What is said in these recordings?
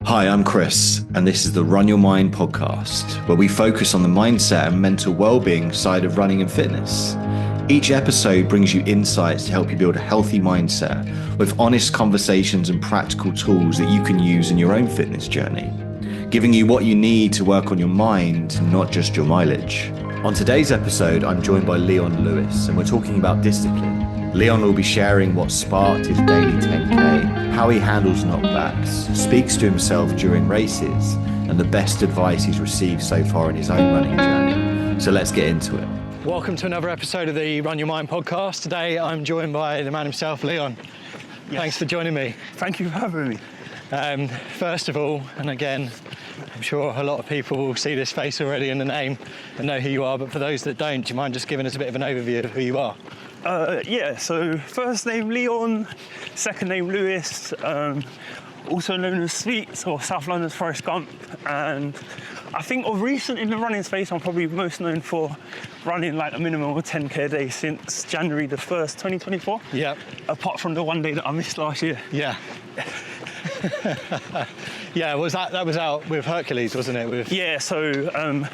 Hi, I'm Chris, and this is the Run Your Mind podcast, where we focus on the mindset and mental well-being side of running and fitness. Each episode brings you insights to help you build a healthy mindset with honest conversations and practical tools that you can use in your own fitness journey, giving you what you need to work on your mind, not just your mileage. On today's episode, I'm joined by Leon Lewis, and we're talking about discipline. Leon will be sharing what sparked his daily 10K, how he handles knockbacks, speaks to himself during races, and the best advice he's received so far in his own running journey. So let's get into it. Welcome to another episode of the Run Your Mind podcast. Today I'm joined by the man himself, Leon. Yes. Thanks for joining me. Thank you for having me. First of all, and again, I'm sure a lot of people will see this face already in the name and know who you are, but for those that don't, do you mind just giving us a bit of an overview of who you are? So first name Leon, second name Lewis, also known as Sweets or South London's Forrest Gump, and I think of recent in the running space I'm probably most known for running like a minimum of 10k a day since January the 1st, 2024. Yeah. Apart from the one day that I missed last year. Yeah. Yeah, that was out with Hercules, wasn't it? Yeah, so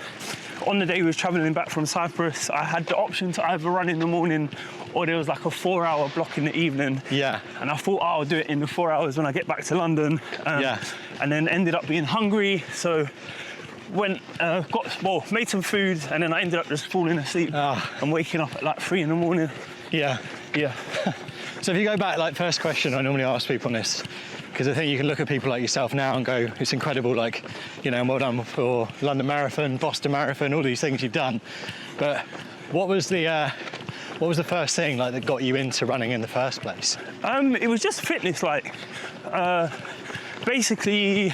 on the day we was travelling back from Cyprus, I had the option to either run in the morning or there was like a 4-hour block in the evening. Yeah. And I thought, I'll do it in the 4 hours when I get back to London. And then ended up being hungry, so made some food, and then I ended up just falling asleep and waking up at like 3 in the morning. Yeah. Yeah. So if you go back, like first question I normally ask people on this, because I think you can look at people like yourself now and go, it's incredible, like, you know, well done for London Marathon, Boston Marathon, all these things you've done. But what was the first thing like that got you into running in the first place? It was just fitness, like basically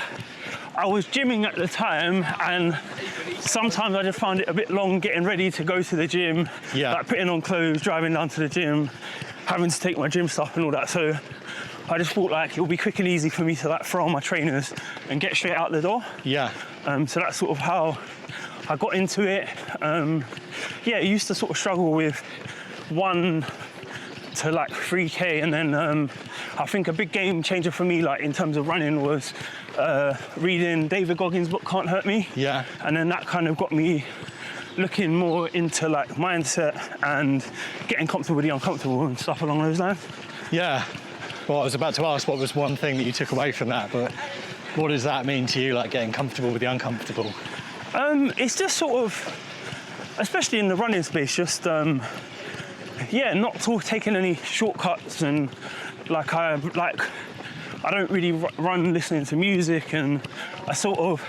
I was gymming at the time, and sometimes I just found it a bit long getting ready to go to the gym, like putting on clothes, driving down to the gym, having to take my gym stuff and all that. So I just thought like it'll be quick and easy for me to like throw on my trainers and get straight out the door. Yeah. So that's sort of how I got into it. I used to sort of struggle with 1 to like 3k, and then I think a big game changer for me, like in terms of running, was reading David Goggins' book Can't Hurt Me. Yeah. And then that kind of got me looking more into like mindset and getting comfortable with the uncomfortable and stuff along those lines. Yeah. Well, I was about to ask what was one thing that you took away from that, but what does that mean to you, like getting comfortable with the uncomfortable? It's just sort of, especially in the running space, just not taking any shortcuts, and I don't really run listening to music, and I sort of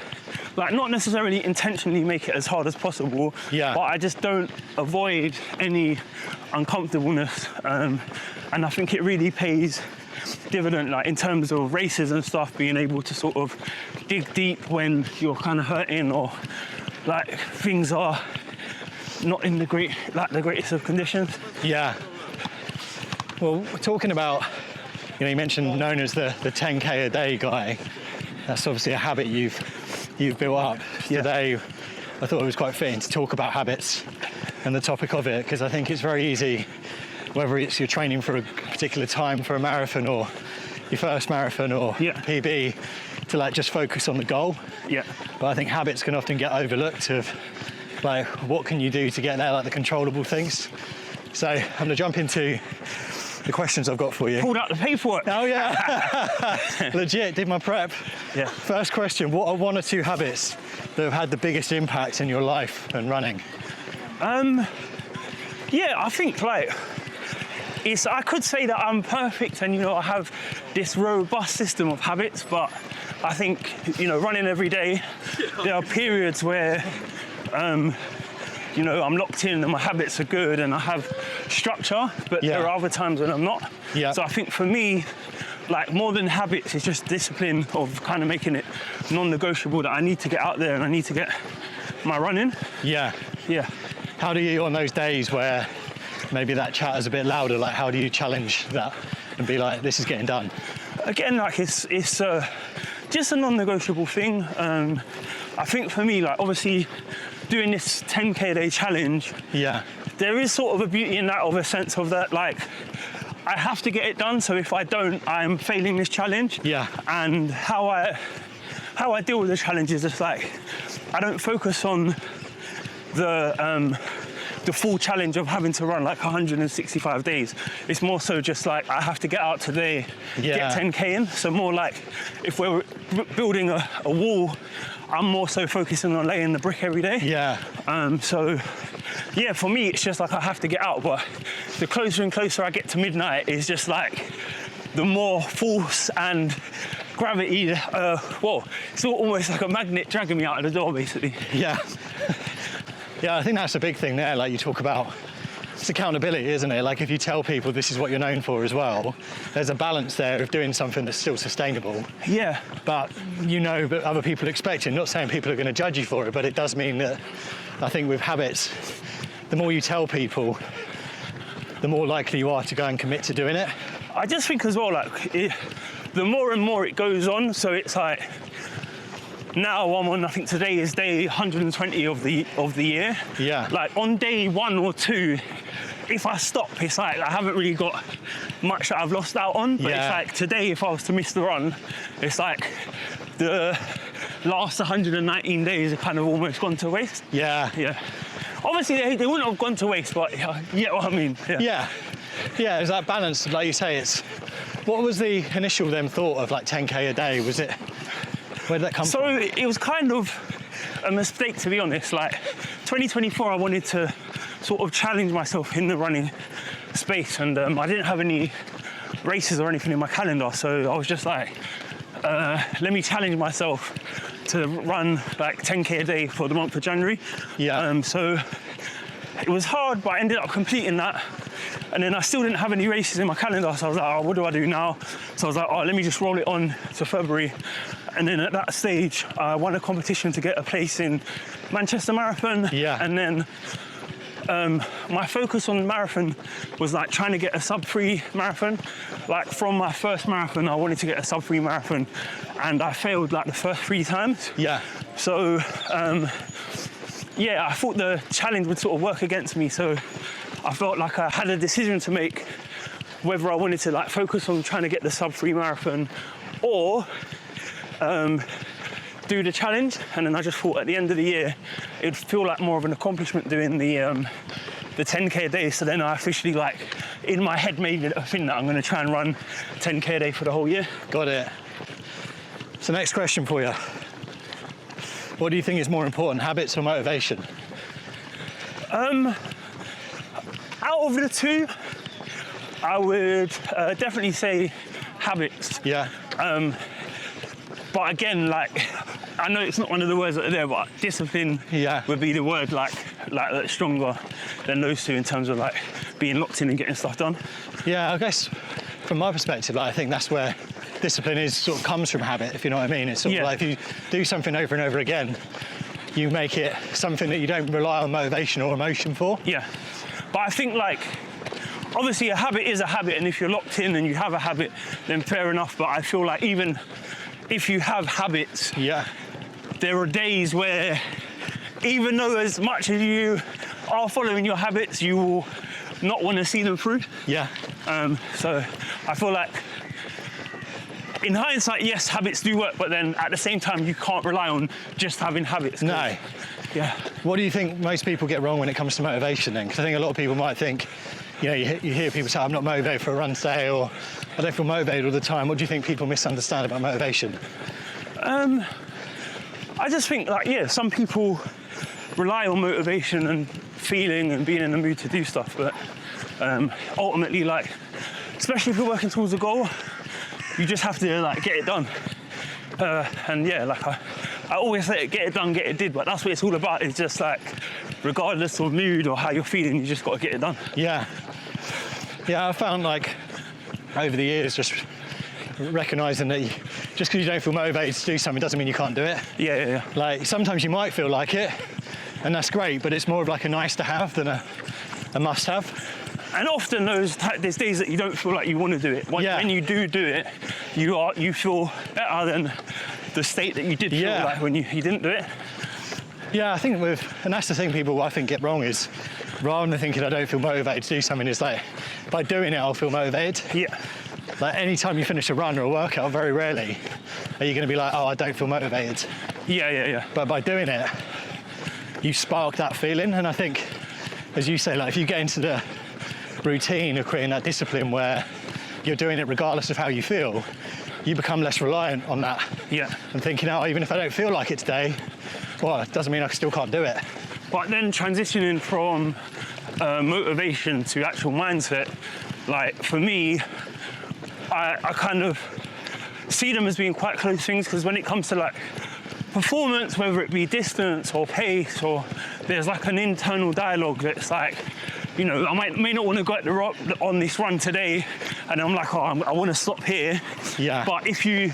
like not necessarily intentionally make it as hard as possible, but I just don't avoid any uncomfortableness, and I think it really pays dividend, like in terms of races and stuff, being able to sort of dig deep when you're kind of hurting or like things are not in the greatest of conditions. Yeah. Well, we're talking about, you mentioned known as the 10k a day guy. That's obviously a habit you've built up. Today, I thought it was quite fitting to talk about habits and the topic of it, because I think it's very easy, whether it's you're training for a particular time for a marathon or your first marathon or PB, to like just focus on the goal. Yeah. But I think habits can often get overlooked of like, what can you do to get there, like the controllable things. So I'm going to jump into the questions I've got for you. Pulled out the paperwork. Oh yeah. Legit, did my prep. Yeah. First question, what are 1 or 2 habits that have had the biggest impact in your life and running? I think I could say that I'm perfect and, I have this robust system of habits, but I think, running every day, there are periods where, I'm locked in and my habits are good and I have structure, but there are other times when I'm not. Yeah. So I think for me, like more than habits, it's just discipline of kind of making it non-negotiable that I need to get out there and I need to get my running. Yeah. Yeah. How do you, on those days where maybe that chat is a bit louder, like how do you challenge that and be like, this is getting done? Again, like it's just a non-negotiable thing. I think for me, like obviously doing this 10k a day challenge, there is sort of a beauty in that, of a sense of that, like I have to get it done. So if I don't, I'm failing this challenge. Yeah. And how how I deal with the challenge is just like, I don't focus on the full challenge of having to run like 165 days. It's more so just like, I have to get out today, get 10K in. So more like, if we're building a wall, I'm more so focusing on laying the brick every day. So yeah, for me, it's just like I have to get out, but the closer and closer I get to midnight, is just like, the more force and gravity, it's almost like a magnet dragging me out of the door, basically. Yeah, I think that's a big thing there. Like you talk about, it's accountability, isn't it? Like if you tell people this is what you're known for as well, there's a balance there of doing something that's still sustainable. Yeah. But you know that other people expect it. Not saying people are going to judge you for it, but it does mean that, I think with habits, the more you tell people, the more likely you are to go and commit to doing it. I just think as well, like, the more and more it goes on, so it's like, now I'm on, I think today is day 120 of the year. Yeah. Like on day 1 or 2, if I stop, it's like I haven't really got much that I've lost out on. But it's like today, if I was to miss the run, it's like the last 119 days have kind of almost gone to waste. Yeah. Obviously, they wouldn't have gone to waste, but you know what I mean. Yeah, it's that balance, like you say. It's, what was the initial thought of like 10K a day? Was it, where did that come from? So it was kind of a mistake, to be honest. Like 2024, I wanted to sort of challenge myself in the running space, and I didn't have any races or anything in my calendar, so I was just like, let me challenge myself to run like 10K a day for the month of January. So it was hard, but I ended up completing that. And then I still didn't have any races in my calendar, so I was like, oh, what do I do now? So I was like, oh, let me just roll it on to February. And then at that stage, I won a competition to get a place in Manchester Marathon. And then my focus on the marathon was like trying to get a sub-3 marathon. Like from my first marathon, I wanted to get a sub-3 marathon, and I failed like the first 3 times. So I thought the challenge would sort of work against me. So I felt like I had a decision to make, whether I wanted to like focus on trying to get the sub-3 marathon or do the challenge. And then I just thought at the end of the year, it'd feel like more of an accomplishment doing the 10K a day. So then I officially, like, in my head made it a thing that I'm going to try and run 10K a day for the whole year. Got it. So next question for you. What do you think is more important, habits or motivation? Out of the two, I would definitely say habits. But again, like, I know it's not one of the words that are there, but discipline would be the word like that's stronger than those two in terms of like being locked in and getting stuff done. Yeah, I guess from my perspective, like, I think that's where discipline is sort of comes from habit, if you know what I mean. It's sort of like if you do something over and over again, you make it something that you don't rely on motivation or emotion for. But I think, like, obviously a habit is a habit, and if you're locked in and you have a habit, then fair enough. But I feel like even if you have habits, there are days where, even though as much as you are following your habits, you will not want to see them through. So I feel like, in hindsight, yes, habits do work, but then at the same time, you can't rely on just having habits. No. What do you think most people get wrong when it comes to motivation then? Because I think a lot of people might think, you know, you hear people say, I'm not motivated for a run today, or I don't feel motivated all the time. What do you think people misunderstand about motivation? I just think, like, some people rely on motivation and feeling and being in the mood to do stuff, but ultimately, like, especially if you're working towards a goal, you just have to, like, get it done. I always say get it done, get it did, but that's what it's all about. It's just like, regardless of mood or how you're feeling, you just got to get it done. I found, like, over the years, just recognising that just because you don't feel motivated to do something doesn't mean you can't do it. Like, sometimes you might feel like it, and that's great, but it's more of like a nice to have than a must have. And often there's days that you don't feel like you want to do it. When you do it, you feel better than the state that you did feel like when you didn't do it. I think and that's the thing people I think get wrong is, rather than thinking I don't feel motivated to do something, it's like, by doing it I'll feel motivated. Like, any time you finish a run or a workout, very rarely are you going to be like, oh, I don't feel motivated? Yeah. But by doing it, you spark that feeling. And I think, as you say, like if you get into the routine of creating that discipline where you're doing it regardless of how you feel, you become less reliant on that. Yeah. And thinking, oh, even if I don't feel like it today, well, it doesn't mean I still can't do it. But then transitioning from motivation to actual mindset, like for me, I kind of see them as being quite close things, because when it comes to like performance, whether it be distance or pace, or there's like an internal dialogue that's like, you know, I may not want to go on this run today, and I'm like, oh, I want to stop here. Yeah. But if you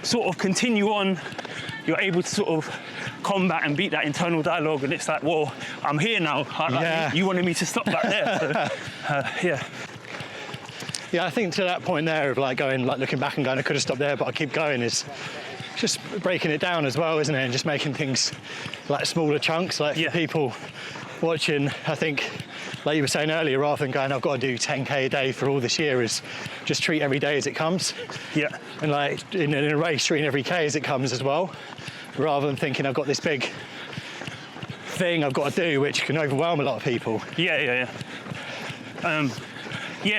sort of continue on, you're able to sort of combat and beat that internal dialogue, and it's like, well, I'm here now. You wanted me to stop back there. So, Yeah, I think to that point there of like going, like looking back and going, I could have stopped there, but I keep going, is just breaking it down as well, isn't it? And just making things like smaller chunks, like for people watching, I think, like you were saying earlier, rather than going, I've got to do 10K a day for all this year, is just treat every day as it comes. Yeah. And like in a race, treating every K as it comes as well, rather than thinking I've got this big thing I've got to do, which can overwhelm a lot of people. Yeah.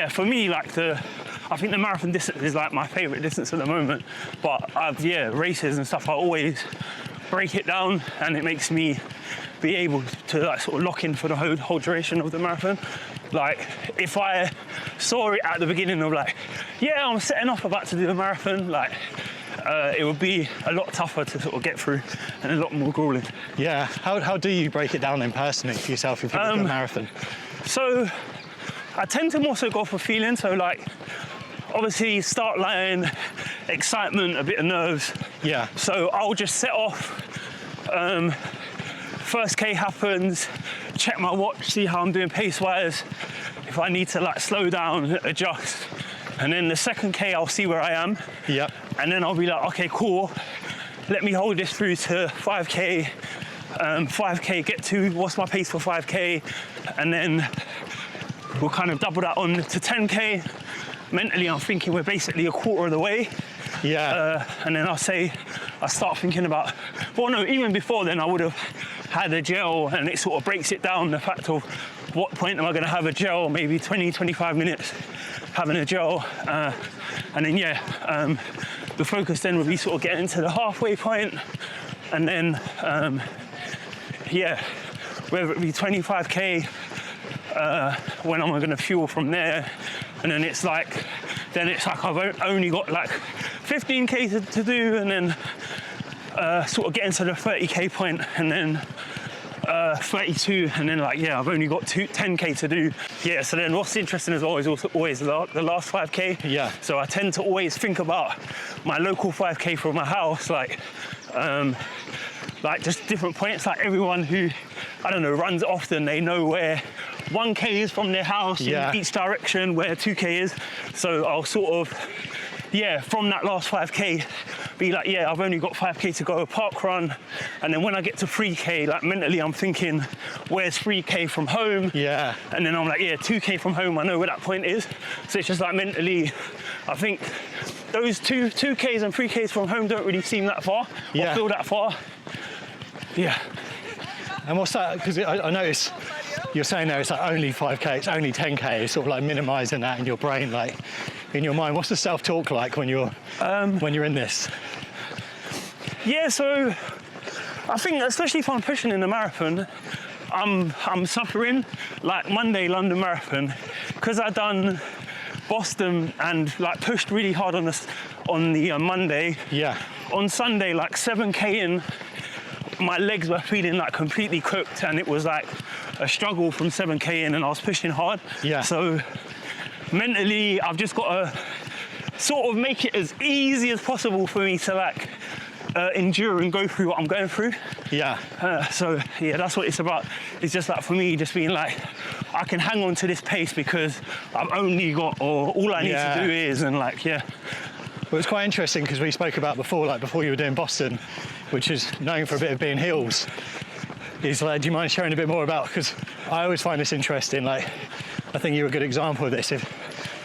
For me, like I think the marathon distance is like my favourite distance at the moment. But races and stuff, I always break it down, and it makes me be able to like sort of lock in for the whole duration of the marathon. Like if I saw it at the beginning of like, I'm setting off about to do a marathon, like it would be a lot tougher to sort of get through and a lot more grueling. Yeah. How do you break it down then personally for yourself if you do a marathon? So I tend to more so go for feeling. So like obviously start line, excitement, a bit of nerves. Yeah. So I'll just set off. First K happens, check my watch, see how I'm doing pace-wise. If I need to like slow down, adjust. And then the second K, I'll see where I am. Yep. And then I'll be like, okay, cool. Let me hold this through to 5K. 5K, get to what's my pace for 5K. And then we'll kind of double that on to 10K. Mentally, I'm thinking we're basically a quarter of the way. Yeah. And then I start thinking about, well, no, even before then, I would have had a gel, and it sort of breaks it down, the fact of what point am I going to have a gel, maybe 20, 25 minutes having a gel. And then, the focus then would be sort of getting to the halfway point, and then, whether it be 25K, when am I going to fuel from there? And then it's like I've only got like 15K to do, and then sort of getting to the 30K point, and then 32, and then I've only got 10K to do. Yeah, so then what's interesting is always the last 5K. Yeah. So I tend to always think about my local 5K from my house, like just different points. Like everyone who, I don't know, runs often, they know where 1K is from their house in each direction, where 2K is. So I'll sort of, from that last 5K, be like, I've only got 5K to go, a park run. And then when I get to 3K, like mentally I'm thinking, where's 3K from home? Yeah. And then I'm like, 2K from home, I know where that point is. So it's just like mentally, I think those 2Ks and 3Ks from home don't really seem that far, or feel that far. Yeah. And what's that? Because I notice you're saying there it's like only 5K, it's only 10K, it's sort of like minimising that in your brain, like in your mind. What's the self-talk like when you're in this? Yeah, so I think especially if I'm pushing in a marathon, I'm suffering. Like Monday London Marathon, because I done Boston and like pushed really hard on the Monday. Yeah. On Sunday, like 7K in, my legs were feeling like completely cooked, and it was like a struggle from 7K in, and I was pushing hard. Yeah. So mentally, I've just got to sort of make it as easy as possible for me to like endure and go through what I'm going through. Yeah. That's what it's about. It's just like for me, just being like, I can hang on to this pace because I've only got, or all I need to do is, and Well, it's quite interesting because we spoke about before you were doing Boston, which is known for a bit of being hills. Is like, do you mind sharing a bit more about? Because I always find this interesting. Like, I think you're a good example of this. If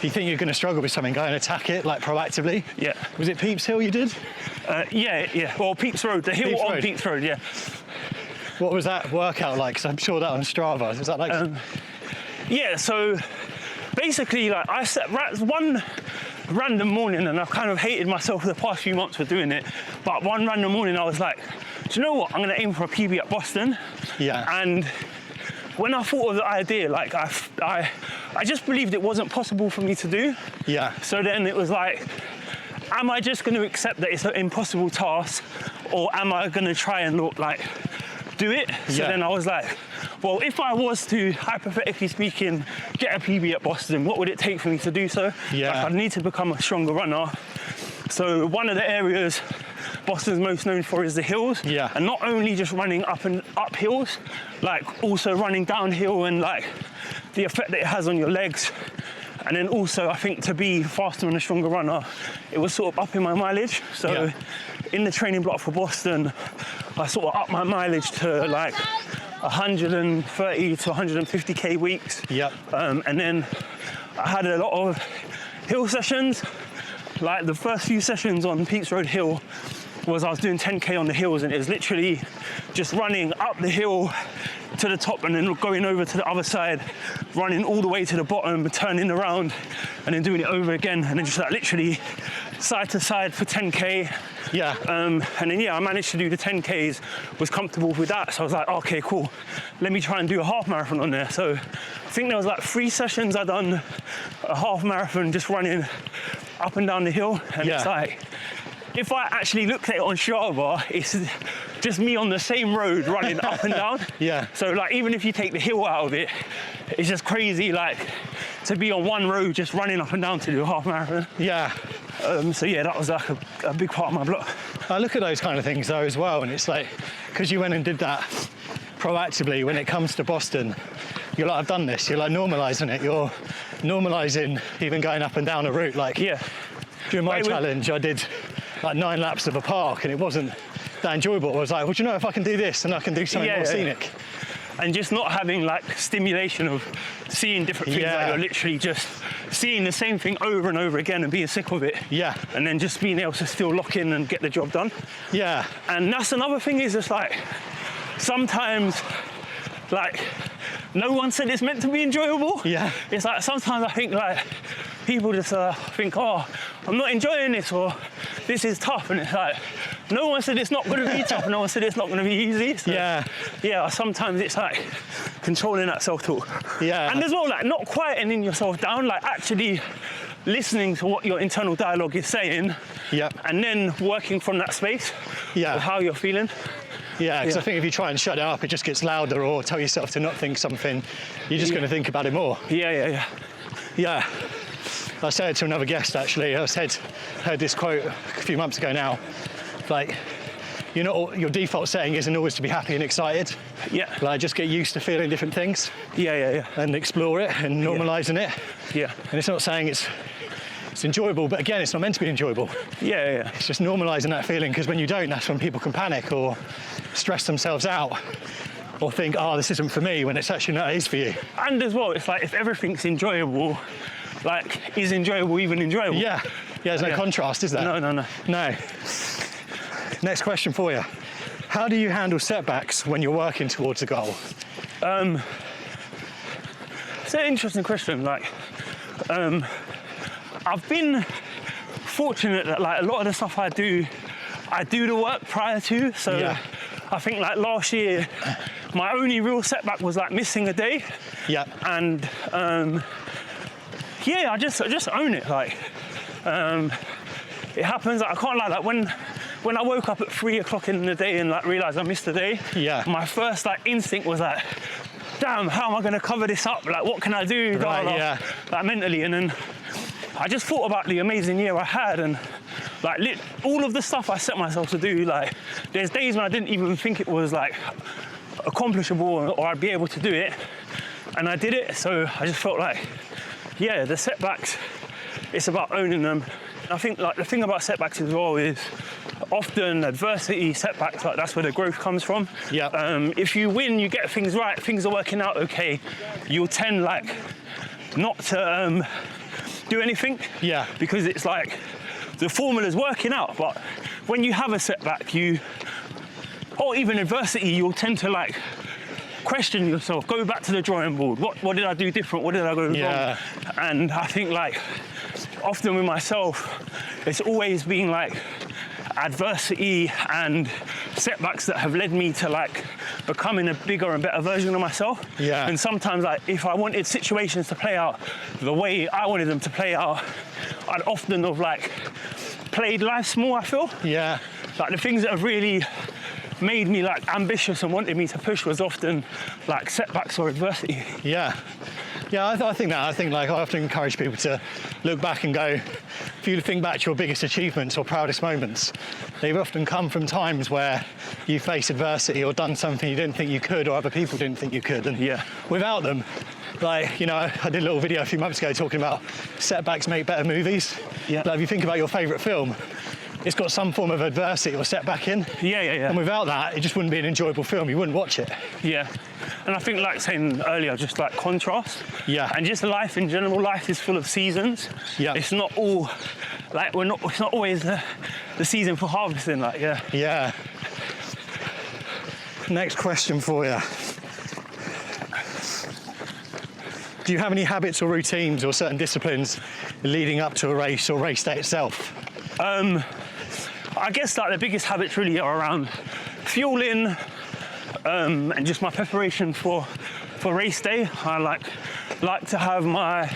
you think you're going to struggle with something, go and attack it like proactively. Yeah. Was it Peeps Hill you did? Yeah. Well, Peaks Road, the hill Peaks on Road. Peaks Road, yeah. What was that workout like? Because I'm sure that on Strava, was that like... Yeah, so basically, like, I set one random morning, and I've kind of hated myself for the past few months for doing it, but one random morning I was like, do you know what, I'm going to aim for a PB at Boston. Yeah. And when I thought of the idea, like, I just believed it wasn't possible for me to do. Yeah. So then it was like, am I just going to accept that it's an impossible task, or am I going to try and do it? So then I was like, well, if I was to, hypothetically speaking, get a PB at Boston, what would it take for me to do so? Yeah. Like, I'd need to become a stronger runner. So one of the areas Boston's most known for is the hills. Yeah. And not only just running up hills, like also running downhill, and like the effect that it has on your legs. And then also, I think to be faster and a stronger runner, it was sort of upping my mileage. So in the training block for Boston, I sort of upped my mileage to like 130 to 150k weeks. Yep. And then I had a lot of hill sessions. Like the first few sessions on Peaks Road Hill was I was doing 10k on the hills, and it was literally just running up the hill to the top and then going over to the other side, running all the way to the bottom, turning around, and then doing it over again, and then just like literally side to side for 10k. Yeah. And then I managed to do the 10Ks, was comfortable with that. So I was like, okay, cool. Let me try and do a half marathon on there. So I think there was like 3 sessions I done a half marathon just running up and down the hill. And it's like, if I actually looked at it on Strava, it's just me on the same road running up and down. Yeah. So like, even if you take the hill out of it, it's just crazy like to be on one road just running up and down to do a half marathon. Yeah. So that was like a big part of my block. I look at those kind of things though as well, and it's like, because you went and did that proactively when it comes to Boston, you're like, I've done this, you're like normalising it, you're normalising even going up and down a route. Like during my challenge, I did like 9 laps of a park, and it wasn't that enjoyable. I was like, well, do you know, if I can do this, then I can do something more scenic. And just not having like stimulation of seeing different things, like you're literally just seeing the same thing over and over again and being sick of it. Yeah. And then just being able to still lock in and get the job done. Yeah. And that's another thing, is just like, sometimes like no one said it's meant to be enjoyable. Yeah. It's like sometimes I think like people just think, oh, I'm not enjoying this, or this is tough, and it's like, no one said it's not going to be tough, and no one said it's not going to be easy. So, sometimes it's like controlling that self-talk. Yeah. And as well, like not quietening yourself down, like actually listening to what your internal dialogue is saying. Yep. And then working from that space. Yeah. Of how you're feeling. Yeah, because I think if you try and shut it up, it just gets louder, or tell yourself to not think something, you're just going to think about it more. Yeah. I said it to another guest, actually. I heard this quote a few months ago now. Like, your default setting isn't always to be happy and excited. Yeah. Like, just get used to feeling different things. Yeah. And explore it and normalising it. Yeah. And it's not saying it's enjoyable, but again, it's not meant to be enjoyable. Yeah. It's just normalising that feeling, because when you don't, that's when people can panic or stress themselves out, or think, oh, this isn't for me, when it's actually not, it is for you. And as well, it's like, if everything's enjoyable, like, is enjoyable even enjoyable? Yeah, there's no contrast, is there? No. Next question for you. How do you handle setbacks when you're working towards a goal? It's an interesting question. Like, I've been fortunate that like a lot of the stuff I do the work prior to. So I think like last year, my only real setback was like missing a day. Yeah. And I just own it. Like, it happens. Like, I can't lie. Like when I woke up at 3 o'clock in the day and like realized I missed a day. Yeah. My first like instinct was like, damn, how am I going to cover this up? Like, what can I do? Right, like mentally, and then I just thought about the amazing year I had, and like all of the stuff I set myself to do. Like, there's days when I didn't even think it was like accomplishable or I'd be able to do it, and I did it. So I just felt like, the setbacks, it's about owning them. I think like the thing about setbacks as well is often adversity, setbacks, like that's where the growth comes from. Yeah. If you win, you get things right, things are working out okay, you'll tend like not to do anything. Yeah. Because it's like the formula's working out, but when you have a setback, or even adversity, you'll tend to like question yourself, go back to the drawing board. What did I do different? What did I go wrong? And I think like often with myself, it's always been like adversity and setbacks that have led me to like becoming a bigger and better version of myself. And sometimes like if I wanted situations to play out the way I wanted them to play out, I'd often have like played life small, I feel. Like the things that have really made me like ambitious and wanted me to push was often like setbacks or adversity. I think like I often encourage people to look back and go, if you think back to your biggest achievements or proudest moments, they've often come from times where you faced adversity or done something you didn't think you could or other people didn't think you could. And without them, like, you know, I did a little video a few months ago talking about setbacks make better movies. Like if you think about your favourite film, it's got some form of adversity or setback in. And without that, it just wouldn't be an enjoyable film. You wouldn't watch it. And I think, like saying earlier, just like contrast. And just life in general. Life is full of seasons. It's not all like it's not always the season for harvesting. Like Next question for you. Do you have any habits or routines or certain disciplines leading up to a race or race day itself? I guess like the biggest habits really are around fueling and just my preparation for race day. I like to have my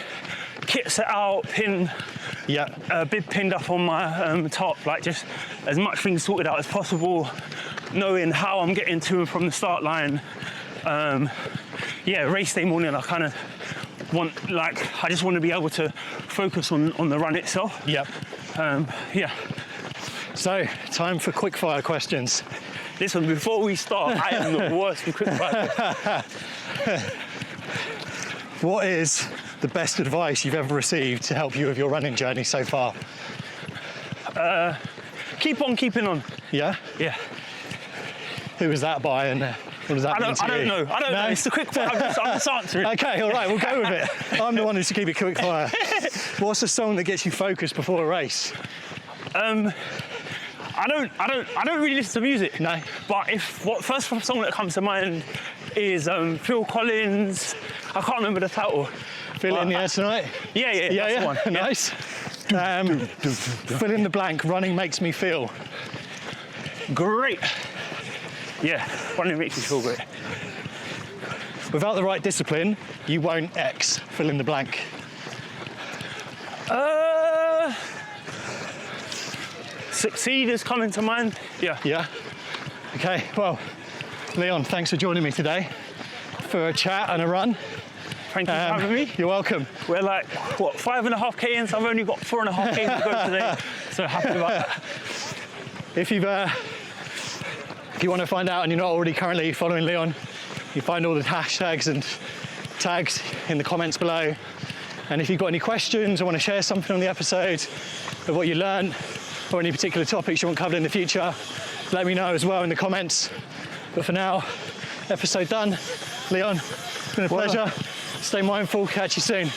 kit set out, bib pinned up on my top, like just as much things sorted out as possible, knowing how I'm getting to and from the start line. Race day morning, I kind of I just want to be able to focus on the run itself. So, time for quickfire questions. Listen, before we start, I am the worst with quickfire. What is the best advice you've ever received to help you with your running journey so far? Keep on keeping on. Who was that by and what does that mean to you? I don't know. It's the quickfire. I'm just answering. Okay, all right, we'll go with it. I'm the one who's to keep it quickfire. What's the song that gets you focused before a race? I don't really listen to music. No. But first song that comes to mind is Phil Collins. I can't remember the title. Fill in the air tonight? That's the one. Nice. Fill in the blank. Running makes me feel great. Running makes me feel great. Without the right discipline, you won't X. Fill in the blank. Succeed is coming to mind. Okay, well, Leon, thanks for joining me today for a chat and a run. Thank you for having me. You're welcome. We're like, 5.5k in, so I've only got 4.5k to go today. So happy about that. If you want to find out and you're not already currently following Leon, you find all the hashtags and tags in the comments below. And if you've got any questions or want to share something on the episode of what you learned or any particular topics you want covered in the future, let me know as well in the comments. But for now, episode done. Leon, it's been a pleasure. Stay mindful. Catch you soon.